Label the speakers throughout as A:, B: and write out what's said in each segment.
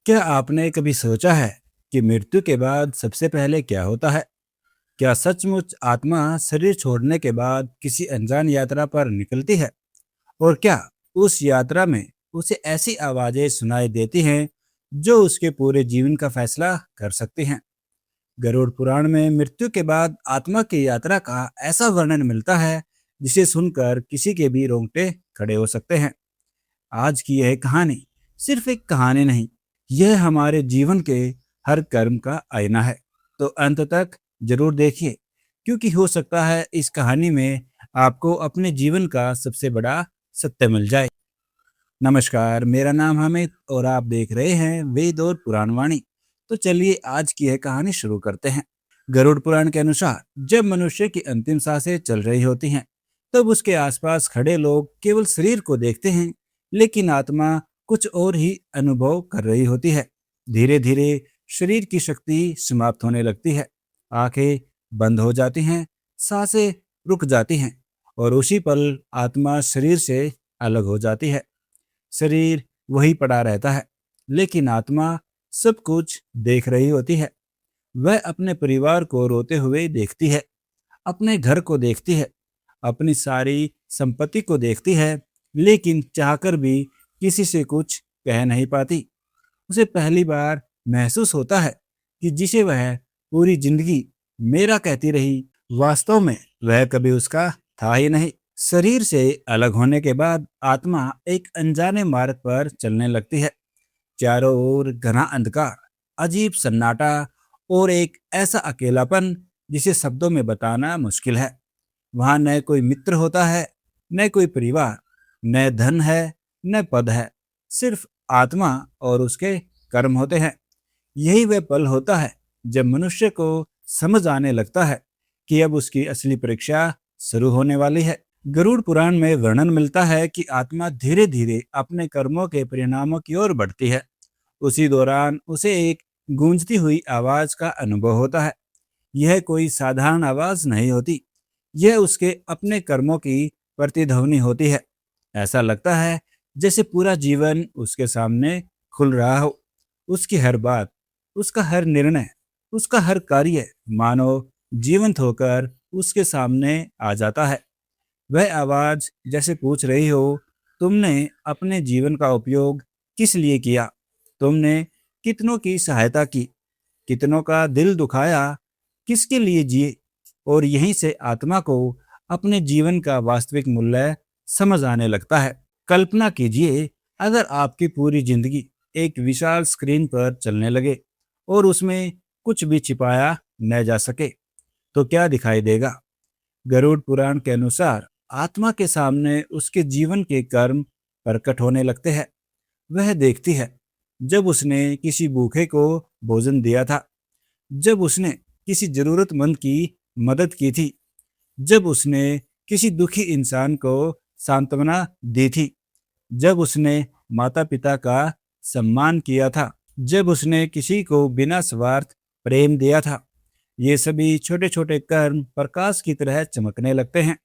A: क्या आपने कभी सोचा है कि मृत्यु के बाद सबसे पहले क्या होता है? क्या सचमुच आत्मा शरीर छोड़ने के बाद किसी अनजान यात्रा पर निकलती है? और क्या उस यात्रा में उसे ऐसी आवाजें सुनाई देती हैं जो उसके पूरे जीवन का फैसला कर सकती हैं? गरुड़ पुराण में मृत्यु के बाद आत्मा की यात्रा का ऐसा वर्णन मिलता है जिसे सुनकर किसी के भी रोंगटे खड़े हो सकते हैं। आज की यह कहानी सिर्फ एक कहानी नहीं, यह हमारे जीवन के हर कर्म का आईना है। तो अंत तक जरूर देखिए, क्योंकि हो सकता है इस कहानी में आपको अपने जीवन का सबसे बड़ा सत्य मिल जाए। नमस्कार, मेरा नाम हामिद और आप देख रहे हैं वेद और पुराण वाणी। तो चलिए आज की यह कहानी शुरू करते हैं। गरुड़ पुराण के अनुसार जब मनुष्य की अंतिम सांसें चल रही होती हैं, तब उसके आसपास खड़े लोग केवल शरीर को देखते हैं, लेकिन आत्मा कुछ और ही अनुभव कर रही होती है। धीरे धीरे शरीर की शक्ति समाप्त होने लगती है, आंखें बंद हो जाती हैं, सांसें रुक जाती हैं और उसी पल आत्मा शरीर से अलग हो जाती है। शरीर वही पड़ा रहता है, लेकिन आत्मा सब कुछ देख रही होती है। वह अपने परिवार को रोते हुए देखती है, अपने घर को देखती है, अपनी सारी संपत्ति को देखती है, लेकिन चाहकर भी किसी से कुछ कह नहीं पाती। उसे पहली बार महसूस होता है कि जिसे वह पूरी जिंदगी मेरा कहती रही, वास्तव में वह कभी उसका था ही नहीं। शरीर से अलग होने के बाद आत्मा एक अनजाने मार्ग पर चलने लगती है। चारों ओर घना अंधकार, अजीब सन्नाटा और एक ऐसा अकेलापन जिसे शब्दों में बताना मुश्किल है। वहां न कोई मित्र होता है, न कोई परिवार, न धन है, न पद है। सिर्फ आत्मा और उसके कर्म होते हैं। यही वह पल होता है जब मनुष्य को समझ आने लगता है कि अब उसकी असली परीक्षा शुरू होने वाली है। गरुड़ पुराण में वर्णन मिलता है कि आत्मा धीरे धीरे अपने कर्मों के परिणामों की ओर बढ़ती है। उसी दौरान उसे एक गूंजती हुई आवाज का अनुभव होता है। यह कोई साधारण आवाज नहीं होती, यह उसके अपने कर्मों की प्रतिध्वनि होती है। ऐसा लगता है जैसे पूरा जीवन उसके सामने खुल रहा हो। उसकी हर बात, उसका हर निर्णय, उसका हर कार्य मानो जीवंत होकर उसके सामने आ जाता है। वह आवाज जैसे पूछ रही हो, तुमने अपने जीवन का उपयोग किस लिए किया? तुमने कितनों की सहायता की, कितनों का दिल दुखाया, किसके लिए जिए? और यहीं से आत्मा को अपने जीवन का वास्तविक मूल्य समझ आने लगता है। कल्पना कीजिए, अगर आपकी पूरी जिंदगी एक विशाल स्क्रीन पर चलने लगे और उसमें कुछ भी छिपाया न जा सके, तो क्या दिखाई देगा? गरुड़ पुराण के अनुसार आत्मा के सामने उसके जीवन के कर्म प्रकट होने लगते हैं। वह देखती है, जब उसने किसी भूखे को भोजन दिया था, जब उसने किसी जरूरतमंद की मदद की थी, जब उसने किसी दुखी इंसान को सांत्वना दी थी, जब उसने माता पिता का सम्मान किया था, जब उसने किसी को बिना स्वार्थ प्रेम दिया था। ये सभी छोटे छोटे कर्म प्रकाश की तरह चमकने लगते हैं।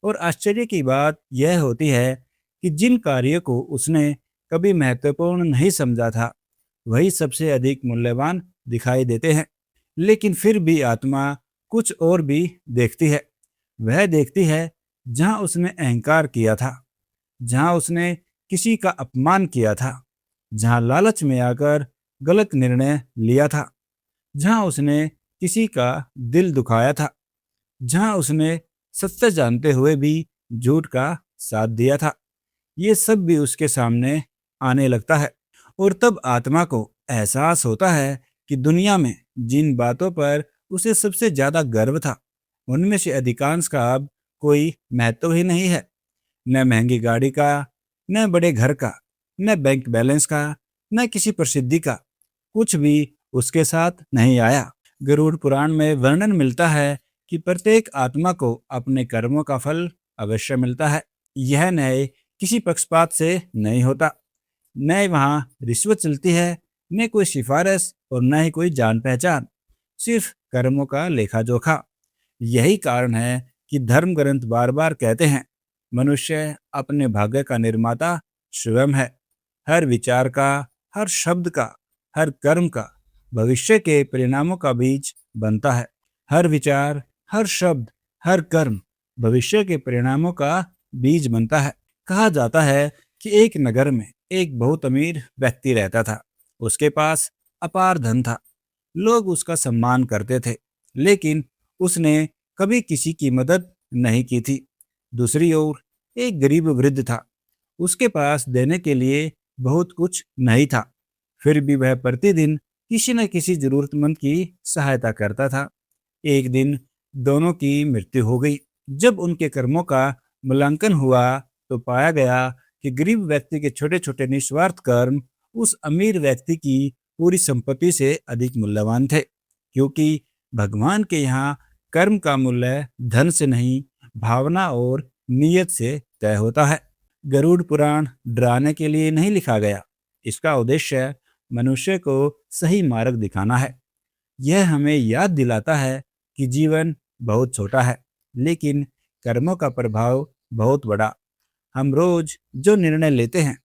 A: और आश्चर्य की बात यह होती है कि जिन कार्यों को उसने कभी महत्वपूर्ण नहीं समझा था, वही सबसे अधिक मूल्यवान दिखाई देते हैं। लेकिन फिर भी आत्मा कुछ और भी देखती है। वह देखती है जहां उसने अहंकार किया था, जहां उसने किसी का अपमान किया था, जहां लालच में आकर गलत निर्णय लिया था, जहां उसने किसी का दिल दुखाया था, जहां उसने सत्य जानते हुए भी झूठ का साथ दिया था। ये सब भी उसके सामने आने लगता है। और तब आत्मा को एहसास होता है कि दुनिया में जिन बातों पर उसे सबसे ज्यादा गर्व था, उनमें से अधिकांश का अब कोई महत्व ही नहीं है। न महंगी गाड़ी का, न बड़े घर का, न बैंक बैलेंस का, न किसी प्रसिद्धि का, कुछ भी उसके साथ नहीं आया। गरुड़ पुराण में वर्णन मिलता है कि प्रत्येक आत्मा को अपने कर्मों का फल अवश्य मिलता है। यह न्याय किसी पक्षपात से नहीं होता। न वहाँ रिश्वत चलती है, न कोई सिफारिश और न ही कोई जान पहचान, सिर्फ कर्मों का लेखा जोखा। यही कारण है कि धर्म ग्रंथ बार बार कहते हैं, मनुष्य अपने भाग्य का निर्माता स्वयं है। हर विचार का, हर शब्द का, हर कर्म का भविष्य के परिणामों का बीज बनता है। हर विचार, हर शब्द, हर कर्म भविष्य के परिणामों का बीज बनता है। कहा जाता है कि एक नगर में एक बहुत अमीर व्यक्ति रहता था। उसके पास अपार धन था। लोग उसका सम्मान करते थे, लेकिन उसने कभी किसी की मदद नहीं की थी। दूसरी ओर एक गरीब वृद्ध था। उसके पास देने के लिए बहुत कुछ नहीं था, फिर भी वह प्रतिदिन किसी न किसी जरूरतमंद की सहायता करता था। एक दिन दोनों की मृत्यु हो गई। जब उनके कर्मों का मूल्यांकन हुआ तो पाया गया कि गरीब व्यक्ति के छोटे छोटे निस्वार्थ कर्म उस अमीर व्यक्ति की पूरी संपत्ति से अधिक मूल्यवान थे, क्योंकि भगवान के यहाँ कर्म का मूल्य धन से नहीं, भावना और नीयत से तय होता है। गरुड़ पुराण डराने के लिए नहीं लिखा गया। इसका उद्देश्य मनुष्य को सही मार्ग दिखाना है। यह हमें याद दिलाता है कि जीवन बहुत छोटा है, लेकिन कर्मों का प्रभाव बहुत बड़ा। हम रोज जो निर्णय लेते हैं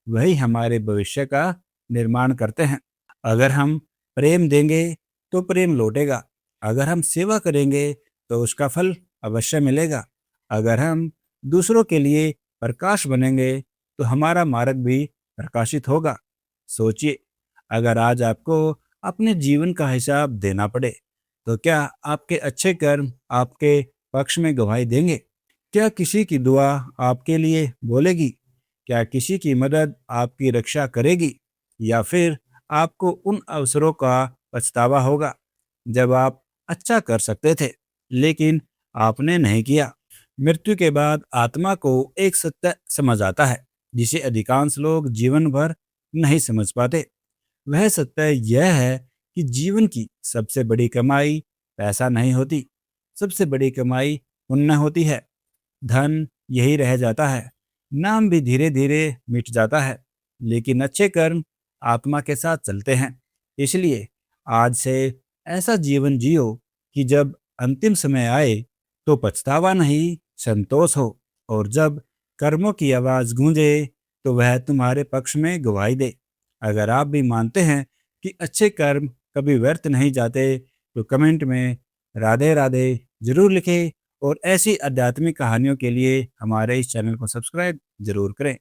A: वही हमारे भविष्य का निर्माण करते हैं। अगर हम प्रेम देंगे तो प्रेम लौटेगा। अगर हम सेवा करेंगे तो उसका फल अवश्य मिलेगा। अगर हम दूसरों के लिए प्रकाश बनेंगे तो हमारा मार्ग भी प्रकाशित होगा। सोचिए, अगर आज आपको अपने जीवन का हिसाब देना पड़े तो क्या आपके अच्छे कर्म आपके पक्ष में गवाही देंगे? क्या किसी की दुआ आपके लिए बोलेगी? क्या किसी की मदद आपकी रक्षा करेगी? या फिर आपको उन अवसरों का पछतावा होगा जब आप अच्छा कर सकते थे लेकिन आपने नहीं किया? मृत्यु के बाद आत्मा को एक सत्य समझ आता है जिसे अधिकांश लोग जीवन भर नहीं समझ पाते। वह सत्य यह है कि जीवन की सबसे बड़ी कमाई पैसा नहीं होती। सबसे बड़ी कमाई पुण्य होती है। धन यही रह जाता है, नाम भी धीरे धीरे मिट जाता है, लेकिन अच्छे कर्म आत्मा के साथ चलते हैं। इसलिए आज से ऐसा जीवन जियो कि जब अंतिम समय आए तो पछतावा नहीं, संतोष हो। और जब कर्मों की आवाज़ गूंजे तो वह तुम्हारे पक्ष में गवाही दे। अगर आप भी मानते हैं कि अच्छे कर्म कभी व्यर्थ नहीं जाते तो कमेंट में राधे राधे जरूर लिखें। और ऐसी आध्यात्मिक कहानियों के लिए हमारे इस चैनल को सब्सक्राइब जरूर करें।